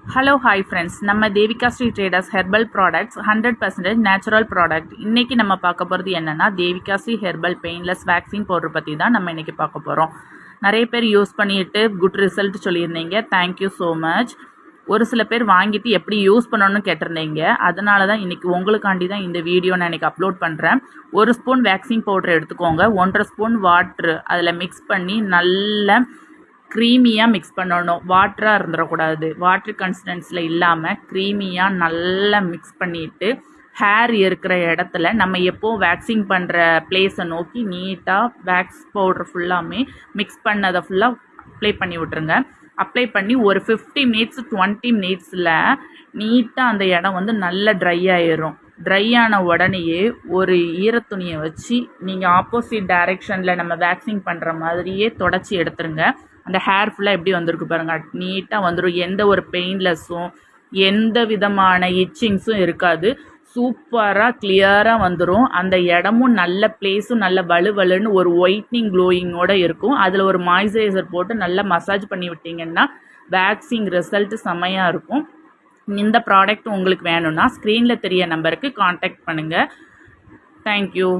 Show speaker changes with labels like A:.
A: Hello hi friends, நம்ம Devika Sri traders herbal products 100% natural product. இன்றைக்கி நம்ம பார்க்க போகிறது என்னென்னா Devika Sri herbal painless waxing powder பற்றி தான் நம்ம இன்றைக்கி பார்க்க போகிறோம். நிறைய பேர் யூஸ் பண்ணிவிட்டு குட் ரிசல்ட் சொல்லியிருந்தீங்க, தேங்க்யூ ஸோ மச். ஒரு சில பேர் வாங்கிட்டு எப்படி யூஸ் பண்ணணும்னு கேட்டிருந்தீங்க. அதனால தான் இன்றைக்கி உங்களுக்காண்டி தான் இந்த வீடியோ நான் இன்றைக்கி அப்லோட் பண்ணுறேன். 1 ஸ்பூன் வேக்சின் பவுடர் எடுத்துக்கோங்க, 1.5 ஸ்பூன் வாட்ரு அதில் மிக்ஸ் பண்ணி நல்ல க்ரீமியாக மிக்ஸ் பண்ணணும். வாட்டராக இருந்துடக்கூடாது, வாட்ரு கன்சிஸ்டன்சியில் இல்லாமல் க்ரீமியாக நல்லா மிக்ஸ் பண்ணிவிட்டு ஹேர் இருக்கிற இடத்துல நம்ம எப்போவும் வேக்சிங் பண்ணுற பிளேஸை நோக்கி நீட்டாக வேக்ஸ் பவுடர் ஃபுல்லாமே மிக்ஸ் பண்ணதை ஃபுல்லாக அப்ளை பண்ணி விட்ருங்க. அப்ளை பண்ணி ஒரு 50 மினிட்ஸ் 20 மினிட்ஸில் நீட்டாக அந்த இடம் வந்து நல்லா ட்ரை ஆயிரும். ட்ரை ஆன உடனேயே ஒரு ஈரத்துணியை வச்சு நீங்கள் ஆப்போசிட் டைரெக்ஷனில் நம்ம வேக்சிங் பண்ணுற மாதிரியே தொடச்சி எடுத்துருங்க. அந்த ஹேர் ஃபுல்லாக எப்படி வந்திருக்கு பாருங்கள், நீட்டாக வந்துடும். எந்த ஒரு பெயின்லெஸ்ஸும் எந்த விதமான இச்சிங்ஸும் இருக்காது. சூப்பராக கிளியராக வந்துடும். அந்த இடமும் நல்ல பிளேஸும் நல்ல வலுவலுன்னு ஒரு ஒயிட்னிங் க்ளோயிங்கோடு இருக்கும். அதில் ஒரு மாய்ஸ்சரைசர் போட்டு நல்லா மசாஜ் பண்ணி விட்டிங்கன்னா வேக்சிங் ரிசல்ட் செம்மையாக இருக்கும். இந்த ப்ராடக்ட் உங்களுக்கு வேணும்னா ஸ்க்ரீனில் தெரிய நம்பருக்கு காண்டாக்ட் பண்ணுங்கள். தேங்க்யூ.